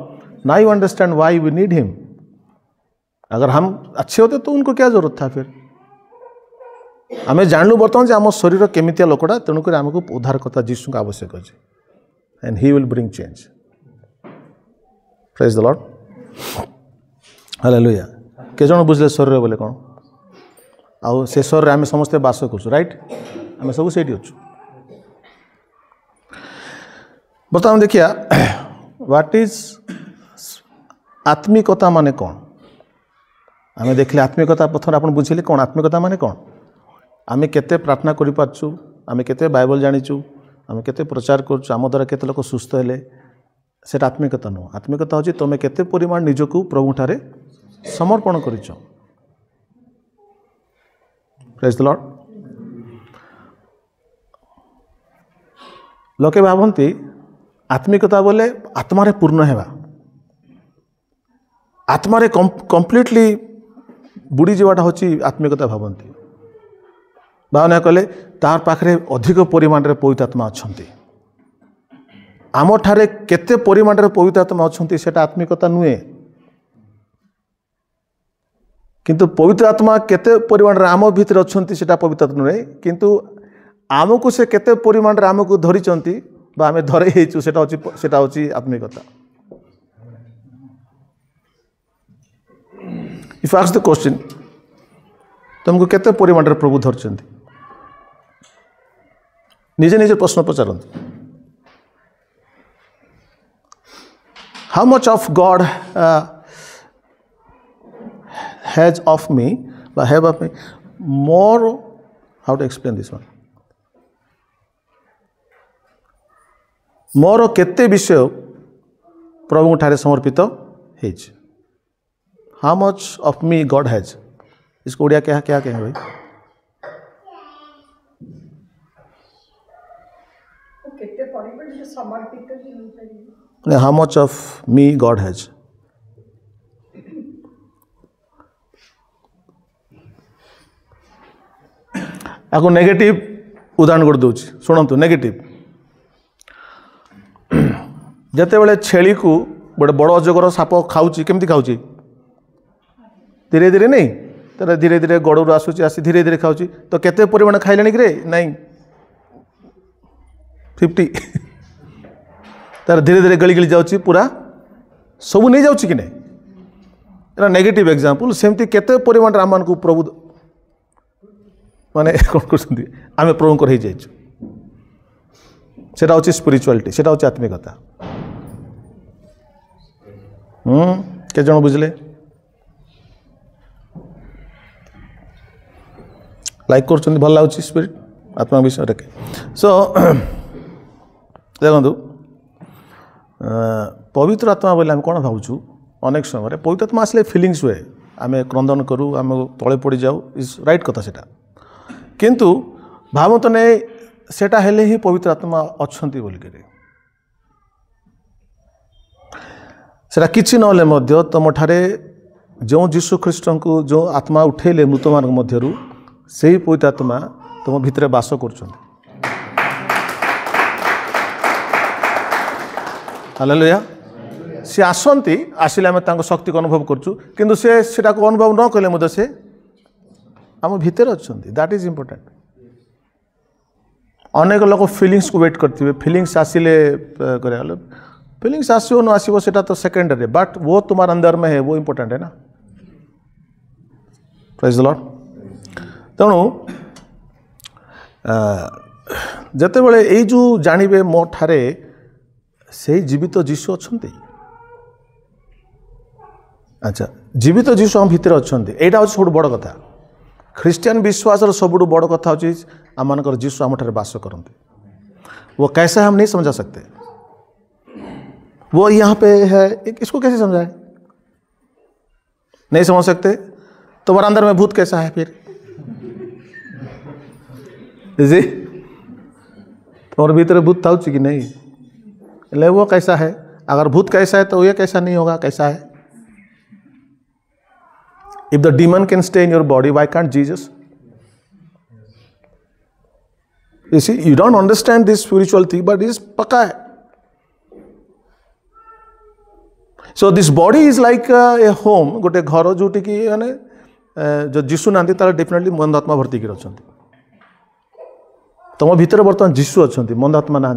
Now you understand why we need him. अगर हम अच्छे होते तो उनको क्या जरूरत था फिर। आम जानलु बर्तमान आम शरीर केमितिया लोकटा, तेणुक आमको उद्धारकर्ता जीशु को आवश्यक अच्छे and he will bring change. Praise the Lord. Hallelujah. के जन बुझले शरीर बोले कौन आउ से शरीर आम समस्ते बास कर राइट, आम सब से अच्छु। बर्तमान देखिया व्हाट इज आत्मिकता माने कौन। आम देखले आत्मिकता प्रथम आप बुझे कौन आत्मिकता माने कौन। आम केते प्रार्थना करि पारछु, आम केते बाइबल जानिछु, आम केते प्रचार करछु, आम द्वारा केते लोक सुस्थ हेले, सेटा आत्मिकता नुह। आत्मिकता होची तुम केते परिमाण निजकू प्रभु ठारे समर्पण करिछ। Praise the Lord. लोके भावंती आत्मिकता बोले आत्मारे पूर्ण हेबा, आत्मारे कंप्लीटली बुड़ी जावाटा होची आत्मिकता भावंती। भावना कले तार पाखरे अधिक परिमाण रे पवित्र आत्मा अछंती। आम ठारे केते परिमाण रे पवित्र आत्मा अछंती सेटा आत्मिकता नुहे, किंतु पवित्र आत्मा केते परिमाण रे आम भीतर अछंती सेटा पवित्र नुहे, किंतु आमको से केते परिमाण रे आमको धरिचंती बा आमे धरे हेचु सेटा होची आत्मिकता। इफ आस्क द क्वेश्चन तुमको केते परिमाण रे प्रभु धरचंती, निजे निजे प्रश्न पचारंतु। How much of God has of me have of me more. How to explain this one. मोर केते विषय प्रभु ठारे समर्पित हेज। How much of me God has, इसको उड़िया क्या क्या कहें भाई। How much of me God has. आपको नेगेटिव उदाहरण कर दूची शुणु। नेगेटिव जिते बड़े छेली को गोटे बड़ अजगर साप खाऊची केमती खाऊची धीरे धीरे नहीं तर धीरे धीरे गड़ू आसूची आसी धीरे धीरे खाऊची तो केते परिमाण खाइलानी कि रे नहीं 50 तार धीरे धीरे गली गली जाऊची पूरा सब नहीं जाऊची कि नहीं। Era negative example. सेमती केते परिमाण आम को प्रभु माने कौन कर आम प्रभु कर जाइछु सेटा होची स्पिरिचुअलिटी, सेटा होची आत्मिकता। के जन बुझले लाइक कर भल लगुच स्पिरिट आत्मा विषय के। सो देखो पवित्र आत्मा बोले आम कौन भावुँ अनेक समय पवित्र आत्मा आसले फिलिंग्स हुए आम क्रंदन करूँ आम तले पड़ जाऊ इज राइट कथा सेटा, किंतु भावत नहीं सेटा हेले ही पवित्र आत्मा अच्छी बोलिक सेटा किछि नले मध्य तुम ठारे जो जीशु ख्रीष्ट को जो आत्मा उठेले मृत मान मध्यरु से पवित्र आत्मा तुम भितर बास कर। हालेलुया। सी आसंती आसिले आम तांको शक्ति को अनुभव करछु, किंतु से सेटा को अनुभव न कले मध्य से आम भितर अच्छे। That is important. अनेक लोग फिलिंग्स को वेट करते फिलिंग्स आसिले करे फिलिंग्स आसो न आसो सेटा तो सेकेंडरी, बट वो तुम्हारे अंदर में है वो इम्पोर्टेंट है ना। Praise the Lord. तेणु जिते बड़े ये जो जानवे मो ठारे से जीवित जीशु अच्छा। अच्छा जीवित जीशु हम भितर अच्छा यहाँ हूँ सब बड़ कथा। ख्रिस्टियन विश्वास सब बड़ कथा हूँ आम मान जीशु आम ठारे बास करते। वो कैसे हम नहीं समझा सकते, वो यहाँ पे है इसको कैसे समझाए नहीं समझ सकते। तुम्हारे अंदर में भूत कैसा है फिर जी तुम्हारे भीतर भूत था कि नहीं, ले वो कैसा है। अगर भूत कैसा है तो ये कैसा नहीं होगा कैसा है। If the demon can stay in your body why can't Jesus. You see you don't understand this spiritual thing but is पक्का है। So this body is like a home, गोटे घर जोटि कि माने जो जीशु ना तार डेफिनेटली मंद आत्मा भर्ती कर अच्छा तुम भीतर बर्तमान जीशु अच्छा मंद आत्मा ना।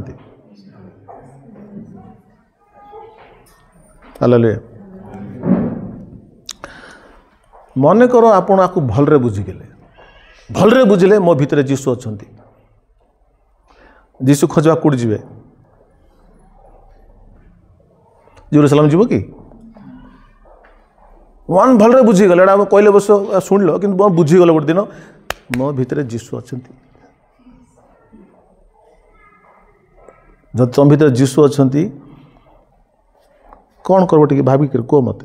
हालेलुया। मन कर आपण आपको भलरे बुझीगले, भलरे बुझिले मो भीतर जीशु अच्छा। जीशु खोजवा कौट जी जेरूसलम जीव कि वन भलरे बुझीगले एटा कहले बस शुण लो कि बुझीगल गोटे दिन मो भीतर जीशु अच्छा। जब तुम भीतर जीशु अच्छा कौन करब टे भाविक कह मत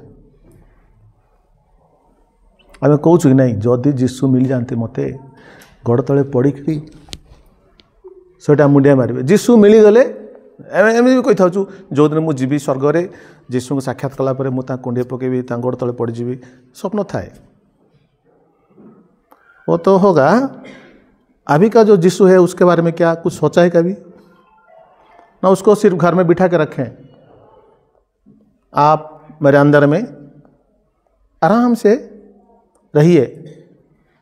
आम कहूँ कि नहीं जदि जीशु मिल जाते मत गड़ तले पड़ी सेटा मुंडिया मारे जीशु मिलगले एम भी कही था जो दिन मुझे जीवी स्वर्ग में जीशु को साक्षात कलापर मुझे कुंडे पकेबी गोड़ तले पड़जी स्वप्न थाए वो तो होगा। अभी का जो जीशु है उसके बारे में क्या कुछ सोचा है कभी ना? उसको सिर्फ घर में बिठा के रखें, आप मेरे अंदर में आराम से रहिए,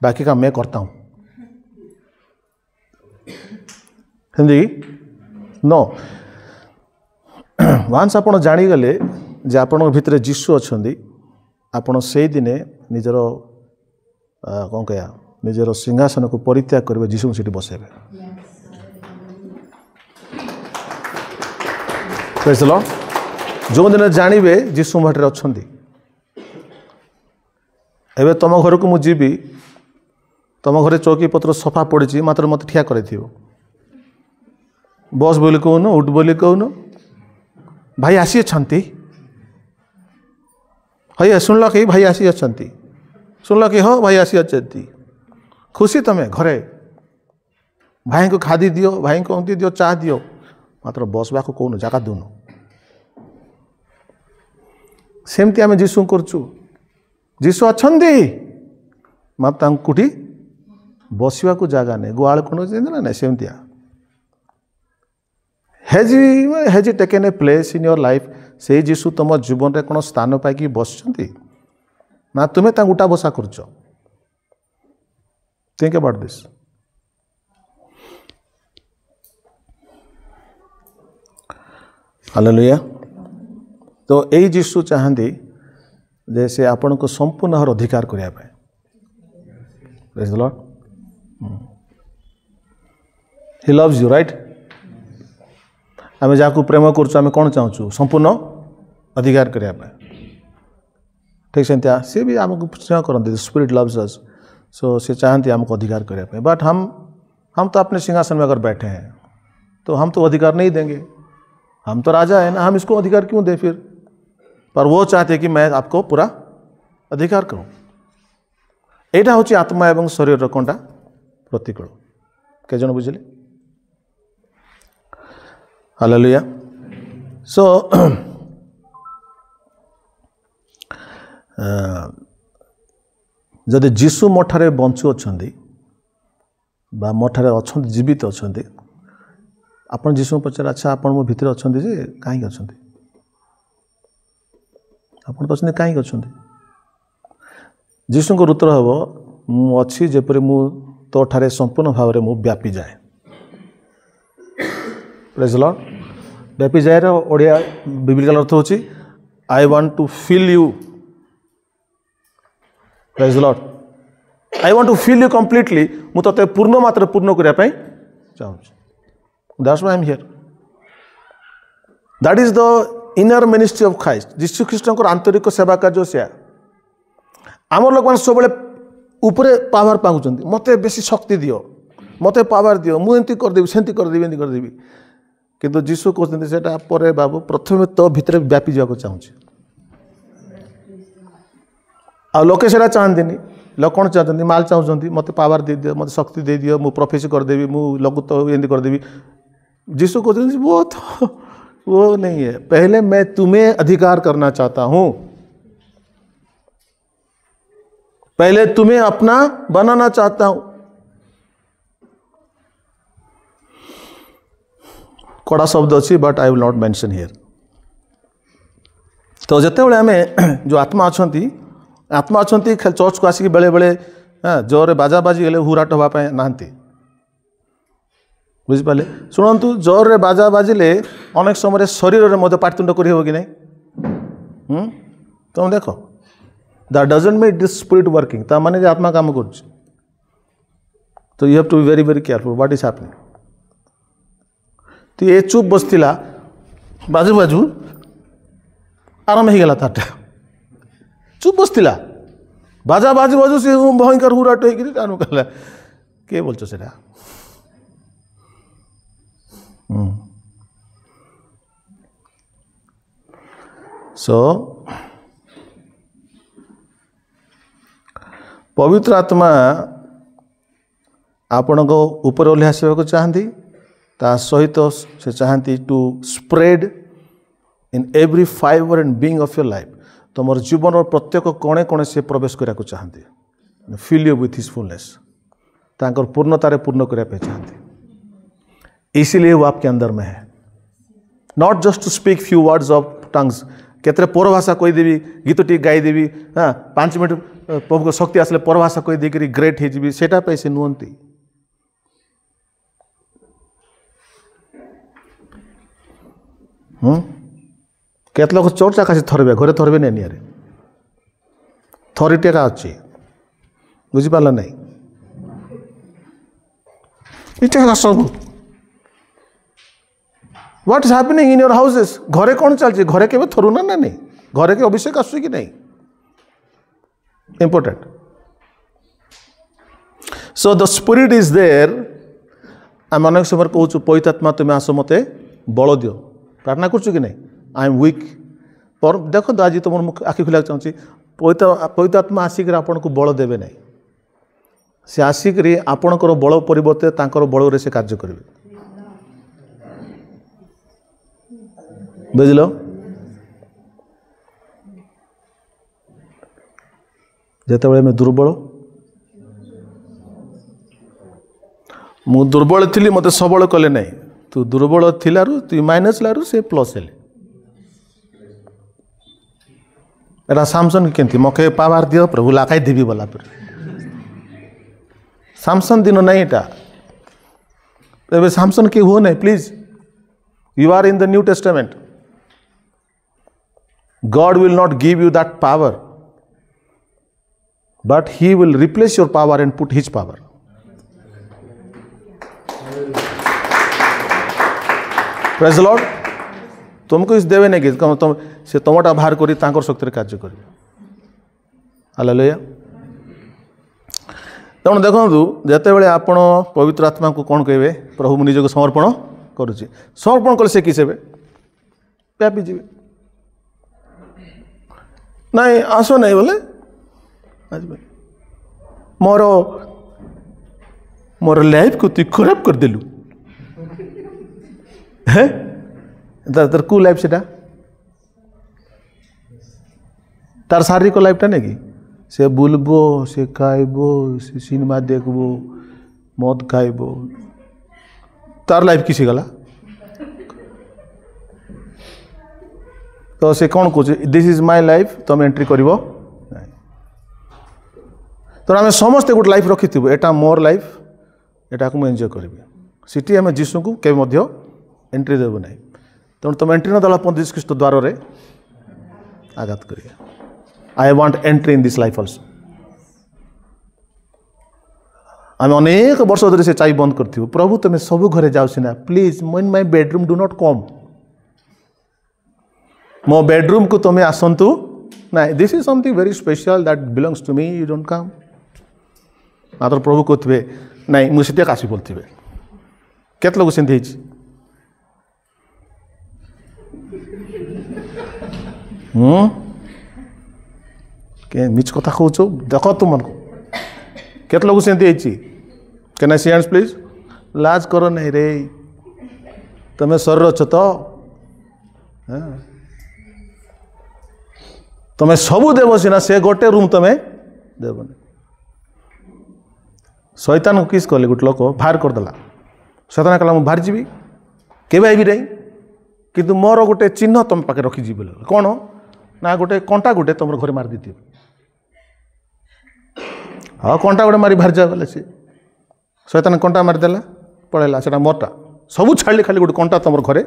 बाकी का मैं करता हूं। हिंदी नो वांस आप जानीगले जे आपण भितर जीशु अच्छा आपण से दिने निजर कौन कह निजर सिंहासन को परित्याग करेंगे, जीशु को सीठी बसेबे। Praise the Lord. जो दिन जानवे जीशु भटर अच्छा एवं तुम घर को मुझे जीवी तुम घरे चौकी पत्र सफा पड़ी मात्र मत ठिया कर बस बोली कहून उठ बोली कहून भाई आसी अच्छा है शुणल कि भाई आसी अच्छा शुणल कि हाँ भाई आसी अच्छा खुशी तुम्हें घरे भाई को खादी दियो भाई को अंति दियो चाह दियो मात्र बसवा को कहून जगह दून सेमती आम जीशु करचु जीशु अच्छा मात्र कौटी बसवा को जगह नहीं गुआल कौन ना सेमतिया has taken a place in your life से जीशु तुम जीवन में कौन स्थान पाई बस ना तुम्हें उठा बसा कर थिंक अबाउट दिस। हालेलुया। तो यही जीशु चाहती जैसे आपण को संपूर्ण हर अधिकार करने praise the Lord. He loves you right. आम जहाँ प्रेम करें कौन चाहूँ संपूर्ण अधिकार करने ठीक से सी भी आमको स्नेह करते स्पिरिट लव्स अस सो से चाहती आमको अधिकार करने बट हम तो अपने सिंहासन में अगर बैठे हैं तो हम तो अधिकार नहीं देंगे, हम तो राजा है ना, हम इसको अधिकार क्यों दें फिर? पर वो चाहते कि मैं आपको पूरा अधिकार करूं। यहाँ हूँ आत्मा एवं शरीर कौनटा प्रतिकूल के जन बुझे। हालेलुया। सो जदि जीशु मठारे बंचु अच्छा मठारे अच्छा जीवित अच्छा आपन जीशु पचार अच्छा आपन मो भितर अच्छा जे कहीं अच्छा आपन तो अच्छा कहीं अच्छा जीशु को उत्तर हम मु अच्छी जेपरी मु तो ठारे संपूर्ण भाव में व्यापी जाए। Praise the Lord. व्यापी जाए ओडिया बिब्लिकल अर्थ होची I want to feel you. Praise the Lord. I want to feel you completely. मु तते पूर्ण मात्र पूर्ण करिया पई चाहूँ। That's why I am here. That is the inner ministry of Christ. जीशु ख्रीष्ट को आंतरिक सेवा कार्य से आम लोक मैंने सब उपरे पावर पाँच मत बेसी शक्ति दियो मत पावर दियो मुझे करदेवी सेमती करदेवी एमती करदेवी किंतु जीशु कहते सेटा पर बाबू प्रथम तो भितर व्यापी जावाक चाहूँगी। आ लोके से चाहती लोक कौन चाहते माल चाहते मत पावर दे दियो मत शक्ति दे दियो मु प्रोफेसी करदेवी मु लोक तो एमती करदेवी। जीशु कहते वो नहीं है। पहले मैं तुम्हें अधिकार करना चाहता हूँ, पहले तुम्हें अपना बनाना चाहता हूं। कड़ा शब्द अच्छी but I will not mention here. तो जितेबाला आम जो आत्मा अच्छा चर्च को आसिक बेले बेले जोर बाजा बाजी गले हुराट हाँपाई नहांती बुझिपारे शुणु जोर रे बाजा बाजिले अनेक समय शरीर में मध्य पाटितुंड करहब कि नहीं तुम देख that doesn't mean this spirit working ता माने आत्मा काम कर तो you have to be very very careful what is happening तो ये चुप बसला बाजू बाजू आराम हो गला तार चुप बसला बाजा बाजू बाजू से भयंकर हुराट हो कहला के बोलछ सेटा सो पवित्र आत्मा आपण को ऊपर ओह्लै आसवाक चाहती ता सहित से चाहती to spread in every fibre and being of your life तुम जीवन और प्रत्येक कोणे कोणे से प्रवेश करने को चाहती fill you with his fullness तांकर पूर्णतारे पूर्ण करने चाहती इसीलिए वो आपके अंदर में है not just to speak few words of tongues केतरे परभाषा कहीदेवी गीत टी गाईदेवी हाँ 5 मिनट प्रभु को शक्ति आसले परभाषा कहीदेक ग्रेट होटा से नुहति केत लोग चर्च आकाशी थरबे घरे थरबे नहीं नियारे थरी टेका अच्छी बुझिपार नहीं इटा सब what is happening in your houses घरे कौन चलती घरे के थरुना ना नहीं घरे के अभिषेक आसु कि नहीं important so the spirit is there आम अनेक समय कहूँ पवित्र आत्मा तुम्हें आस मत बल दियो प्रार्थना करछु कि नहीं आई एम वीक पर देखो आज तुम आखि खोला चाहिए पवित्र आत्मा आसिक आपन को बल देवे नहीं से आसिक आपणकर बल परिवर्ते तांकर बल से कार्य करेंगे बुझल जिते मैं दुर्बल मु दुर्बल थी मत सबल कले नहीं तू दुर्बल थिलारु तू माइनस लारू से प्लस हेले एटा सामसन केंती मके पावर दियो प्रभु लाखाई देवी बोला पर सामसन दिन नहीं एटा एबे सामसन के हो नहीं please you are in the New Testament God will not give you that power, but He will replace your power and put His power. Praise the Lord. तुमको इस देवे नहीं कि तुम से तुमटा बाहर करी तांकर शक्ति कार्य करेंगे हालेलुया तेणु देखो जिते बड़े आपण पवित्र आत्मा को कौन कहे प्रभु मु निजक समर्पण करुच्ची समर्पण कले से किसे व्यापी जी नहीं आस नहीं बोले मोर मोर लाइफ को तु खराब कर देलु है तर कु लाइफ से तार शारीरिक लाइफटा नहीं कि से बुलबो से खाइबो से सिनेमा देखबो मद खाइबो तार लाइफ किसी गला तो से कौन कह दिस इज माय लाइफ तुम एंट्री कर तो आम समस्ते गोटे लाइफ रखी एटा मोर लाइफ एटा को एंजॉय करी सीटी आम जीशु को के एंट्री देव ना तेणु तुम एंट्री न दला जीशु ख्रीष्ट द्वार रे आघात करिए I want entry in this life also आम अनेक वर्ष धरी से चाई बंद कर प्रभु तुम्हें सब घरे जाऊ सीना please in my bedroom do not come मो बेडरूम को तुम्हें आसतु ना this is something very special that belongs to me you don't come मात्र प्रभु कहते नाई मुझे आसी बोलते केत लोग से के मिछ कथा कहूँ देख तुम को केत लोग से can I see hands please लाज कर नहीं रे तुम्हें शरीर अच्छ तो तुम्हें सबू देव सीना से गोटे रूम तुम्हें देवनी शैतान को किस कले गोटे लोक बाहर करदेला शैतान कहला मुझे बाहर जी के भी नहीं कि मोर गोटे चिन्ह तुम पाखे रखी बोले कौन ना गोटे कंटा गोटे तुम घर मार दी हाँ कंटा गोटे मारी बाहर जा गले सी शैतान कंटा मारिदेला पड़ेगा से मोरटा सबू छाड़ी खाली गोटे कंटा तुम घरे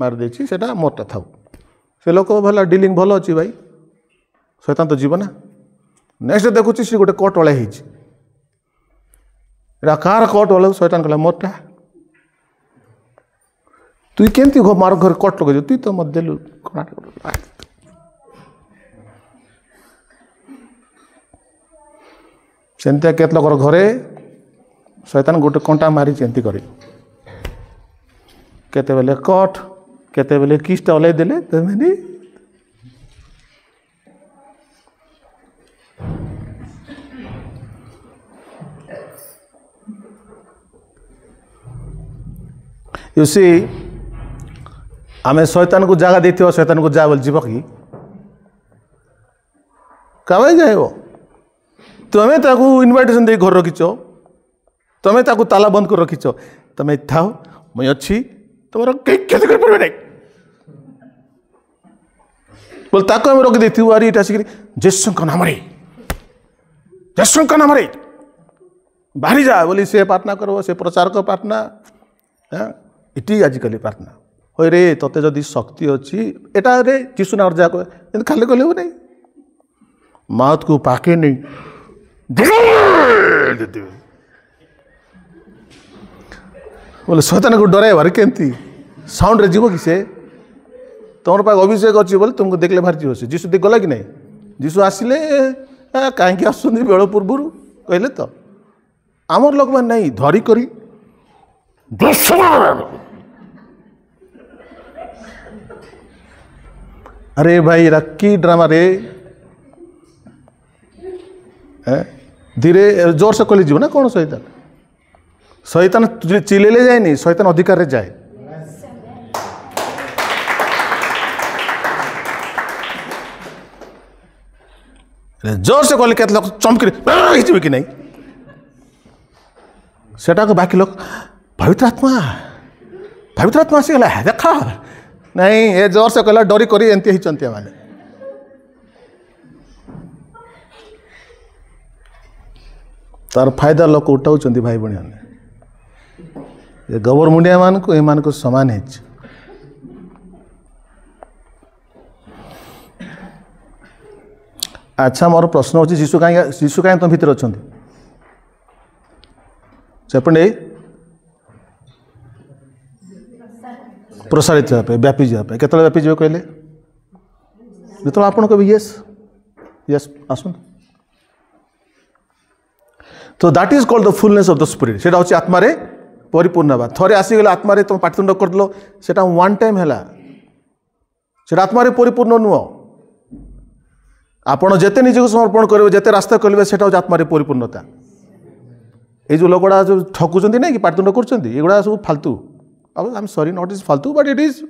मारिदे से मोरटा थाउ से लोक भला डिलिंग भल अच्छी भाई शैतान तो जीव ना नेक्स्ट देखुची सी गोटे कट ओले कार कट ओले शैतान कहला मोरटा तुई केमती मार घर कट लगे तुई तो मत देलु सेमती केत लोकर घरे शैतान गोटे कंटा मारी एमती करे केते बेले कट केते बेले किसटा ओलाई देले तमेनी यू सी आमे शैतान को जगह देती शैतान को जा बोल जीव कि कमाई जाए तुम्हें ताकू इनविटेशन दे घर रखीच तुम्हें ताकू ताला बंद कर रखीच तुम्हें थाओ मुझे अच्छी तुम क्षति कर पारे बोल ताको आम रखी देती अरे ये आसिक जेसु नाम बाहरी जा बोली से प्रार्थना कर से प्रचार कर प्रार्थना इटी आजिकल प्रार्थना हो रे तोते जदि शक्ति अच्छी एटा रे जीशु नाम जा कह खाली कहले नहीं माउथ को पाके नहीं बोले शैतान को डराइबार केमती साउंड रे जीव कि से तुम पाक अभिषेक अच्छी बोले तुमको देखले बाहर जीव से जीशु देख गला कि नहीं जीशु आसिले कहीं आसुँच बेल पूर्व कहले तो आमर लोक मैंने नहीं धरी करी अरे भाई रक्की ड्रामा रे धीरे जोर से कली जीव ना कौन शैतान शैतान चिलेले जाए नहीं शैतान अधिकार रे जाए जोर से कले केत लोग चमकी कि नहीं सेटा को बाकी लोग पवित्र आत्मा से गला देखा नहीं ये जोर से कहला डरी करी एमती ही माने तार फायदा लोक उठाऊँ भाई भाई ये गबर मुंडिया मान को एमान को समान है अच्छा मोर प्रश्न होची शिशु कहीं तुम भीतर अच्छा सेपंडे प्रसारित जाए व्यापी जाए केत व्यापी जाए कहले जो आप कह यस यस आसन तो that is called the fullness of the spirit से हूँ आत्मा परिपूर्ण बा थरे आसीगले आत्मा तुम पाठितुंड करदेल से वन टाइम है से आत्मा परिपूर्ण नुह आपड़ जिते निजक समर्पण करेंगे जिते रास्ता करेंगे से आत्मा परिपूर्णता ये जो लोकड़ा जो ठकुंट ना कि पाठितुंड करुँगा सब फालतू अब I am sorry not is फालतू but it is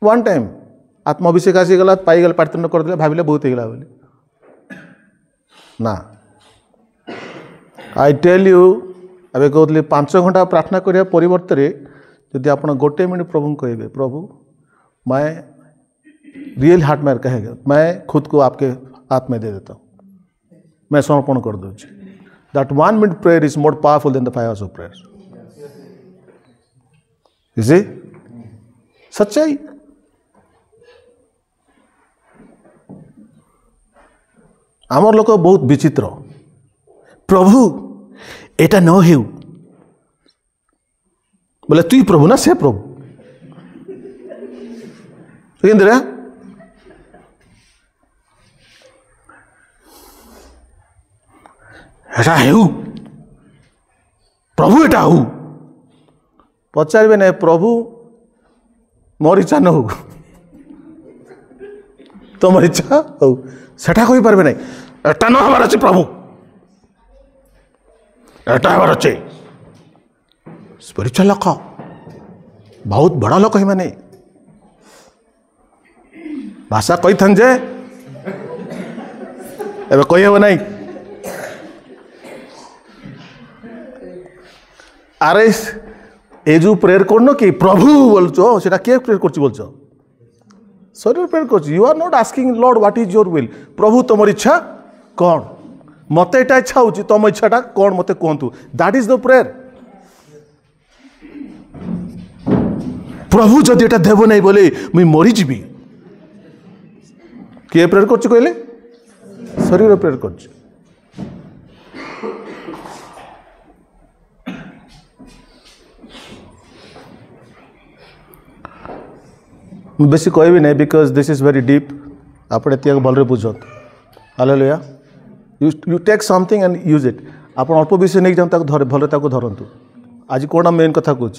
one time आत्माभिषेक आसीगला पाईगले पाठितुंड करदे भाविले बहुत होगा बोली ना आई टेल यू अबे कहते 5 घंटा प्रार्थना करने परिवर्तन यदि आप गोटे मिनट प्रभु कहे प्रभु मैं रियल हार्ट में कहेगा मैं खुद को आपके हाथ में दे देता हूँ मैं समर्पण कर दूँ that 1 minute prayer is more powerful than the 5 hours of prayer इसे सच्चाई आमर लोक बहुत विचित्र प्रभु एटा न हो बोले तु प्रभु ना से प्रभु इंदिरा एटा हेउ प्रभु एटा हो पचारे ना प्रभु मोर इच्छा न हो तुम इच्छा हो सेटा कही पारे ना एटा न हमार अच्छे प्रभु एटा हमार अच्छे स्पिरिचुअल लोक बहुत बड़ा लोक ही माने भाषा कही था जे एबे कही हो नहीं अरे ये जो प्रेयर करनो कि प्रभु बोलचो सेटा के प्रेयर करछि बोलचो शरीर प्रेयर कर you are not asking Lord what is your will प्रभु तुम इच्छा कौन मत यहाँ इच्छा हो तुम इच्छाटा कौन मत कहतु दैट इज द प्रेयर प्रभु जदि एटा देव नहीं बोले मुई मरीजी किए प्रेयर कर कहले शरीर प्रेयर कर बेसी कहबी नहीं because this is very deep आप भल बुझत hallelujah you take something and use it आप अल्प विषय नहीं जाऊँ भले धरतु आज कौन मेन कथा कहूँ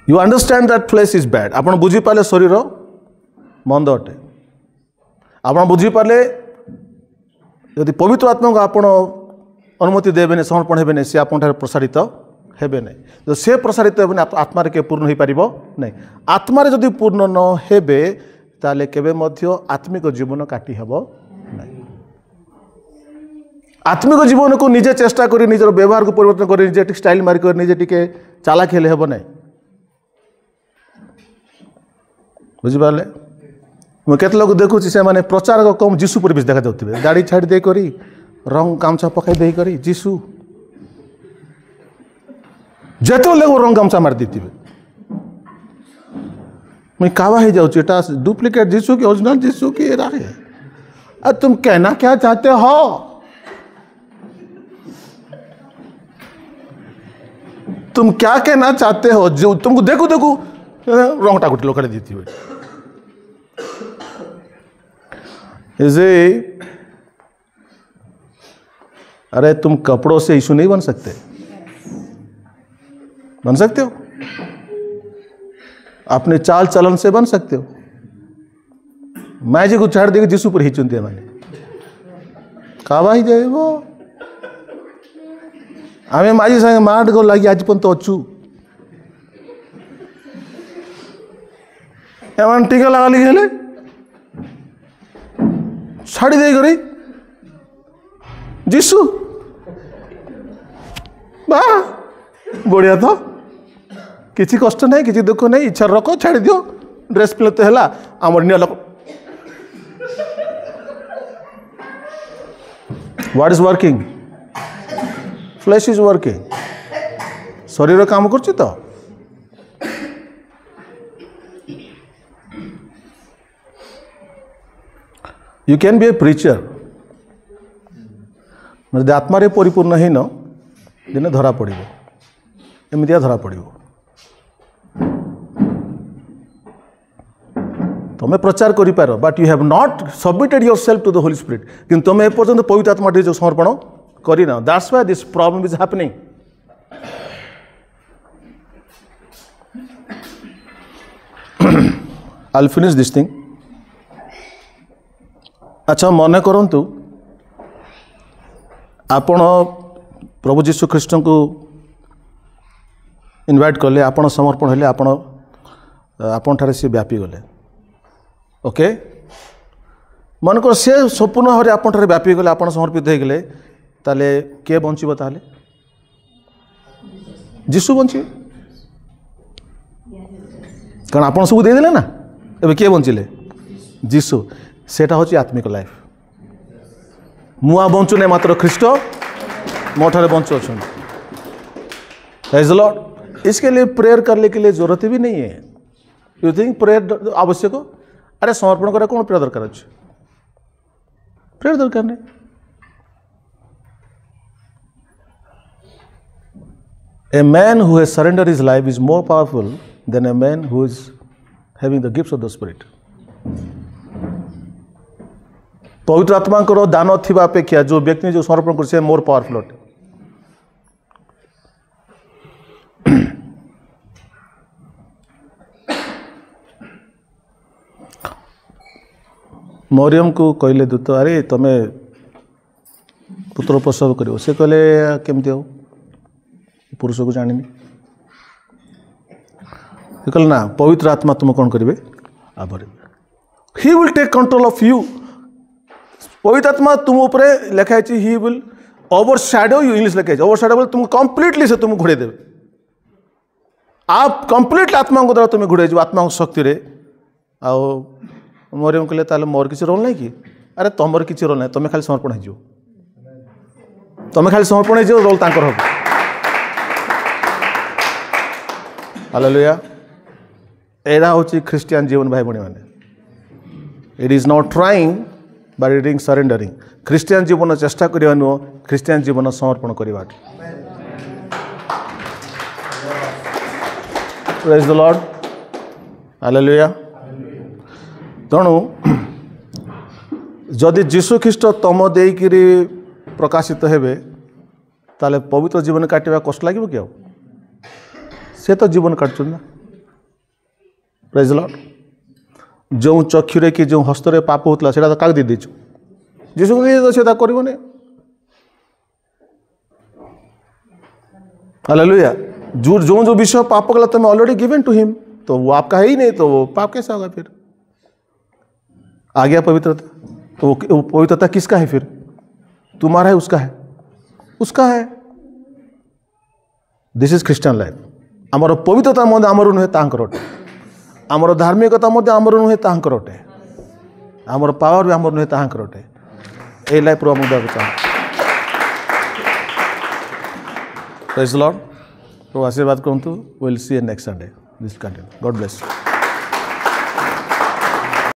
you understand that flesh is bad आप बुझीपारे शरीर मंद अटे आप बुझीपारे यदि पवित्र आत्मा को आप अनुमति देवे समर्पण हेबे सी आप प्रसारित हेबे नहीं तो से प्रसारित हेबे आत्मार के पूर्ण हो पार नहीं आत्मार जदि पूर्ण न हेबे ताले केबे मध्य आत्मिक जीवन काटी हेब नहीं आत्मिक जीवन को निजे चेष्टा करी निजर व्यवहार को परिवर्तन करी निजे स्टाइल मारिक निजे टिके चालाक हेले हेब नहीं बुझिपारे मुझे लोग देखुची से माने प्रचार को कम जीशु पर देखा जाते दाढ़ी छाड़ी दे करी रंग गामछा पकई दे करी जीशु जेते लोग रंग गामछा मार देते मैं कावा ही जाऊँ एटा डुप्लीकेट जीशु की ओरिजिनल जीशु की राह है अब तुम कहना क्या चाहते हो तुम क्या कहना चाहते हो जो तुमको देखो देखो रंग टाकुटी लोग देती हुई इसे अरे तुम कपड़ों से यीशु नहीं बन सकते हो अपने चाल चलन से बन सकते हो मैं जी को छाड़ देगी जीसु पर ही चुनते मैंने कावा ही जाए वो आम माझी संगे माट को लगी आज पन तो अच्छू एवं टीका लगा ली हेले छाड़ी दे करी जीसु बा बढ़िया तो किसी कष्ट नहीं किसी दुख नहीं इच्छा रख छाड़ी दियो ड्रेस पिलते है आम लोक what is working flash is working शरीर काम कर तो you can be A preacher मतलब आत्मारे परिपूर्ण ही न दिन धरा पड़ एमतिया धरा पड़ तुम प्रचार कर पार but you have not submitted your self to the Holi spirit कि तुम एपर्यंत पवित्र आत्मा जो समर्पण करना that's why this problem is happening I will finish this thing अच्छा मन करंतु आपण प्रभु जीशु ख्रीष्ट को इनवाइट कले आपण समर्पण हेले आपण ठारे से व्यापी गले ओके मन कर से संपूर्ण भाव आपण ठारे व्यापी गले आपण समर्पित हो गले ताले के बंचिबो ताले जीशु बंचिबे कारण आपण सब दे देले ना एबे के बंचिले जीशु सेटा होची आत्मिक लाइफ मुआ बंचु नहीं मात्र ख्रीष्ट मोठारे बंचु अच्छा लॉर्ड इसके लिए प्रेयर करने के लिए जरूरत भी नहीं है यू थिंक प्रेयर आवश्यक अरे समर्पण करे कौन प्रेयर दरकार अच्छे प्रेयर दरकार नहीं a man who has surrender his life is more powerful than a man who is having the gifts of the spirit पवित्र आत्मा को दान थिबा अपेक्षा जो व्यक्ति ने जो समर्पण कर से मोर पावरफुल अटे मरियम को कहले दूत अरे तुम्हें पुत्र प्रसव कर से कहले केमती हो पुरुष को जानी कहले ना पवित्र आत्मा तुम कौन करेंगे आभर he will take control of you पवित्र आत्मा तुम ऊपर लिखाई he will overshadow you, English लिखे ओवर शैडो बोले तुम कंप्लीटली से तुम घोड़े देवे। आप कंप्लीटली आत्मा को द्वारा तुम्हें घोड़े जो आत्मा शक्ति रे आओ मरियम कहले ताले मोर किसी रोल नहीं कि अरे तुमर किसी रोल नहीं, तुम्हें खाली समर्पण हो, तुम्हें खाली समर्पण हो, रोल तांकर हो। हालेलुया। एरा होची ख्रिस्टियन जीवन भाई भणी माने। It is not trying but it is surrendering. Christian जीवन चेष्टा करवा नुह, ख्रिस्टियन जीवन समर्पण करवा। Praise the Lord. हालेलुया। तेणु जदि जीशु ख्रीष्ट तम देकिरी प्रकाशित हेबे ताले पवित्र जीवन काटिबा कष्ट लागिबो कि? से तो जीवन काटुछ ना। Praise the Lord. जो चक्षुरे कि जो हस्तरे पाप होता है तो क्या दे दीचु जीशु को तो से करने। हालेलुया। जो जो जो विषय पाप कला तुम ऑलरेडी गिवन टू हिम, तो वो आपका है ही नहीं, तो वो पाप कैसा होगा फिर? आ गया पवित्रता, तो वो पवित्रता किसका है फिर? तुम्हारा है, उसका है? उसका है। This is Christian life. आमर पवित्रता मध्य आमर नुहे तांकर अटे, आमर धार्मिकता मध्य आमर नुहे तांकर अटे, आमर पावर भी आमर नुहे तांकर अटे। ए लाइफ रो मुद्दा बचा। Praise the Lord. तो आशीर्वाद करंतु। Will see you next Sunday. This continue. God bless.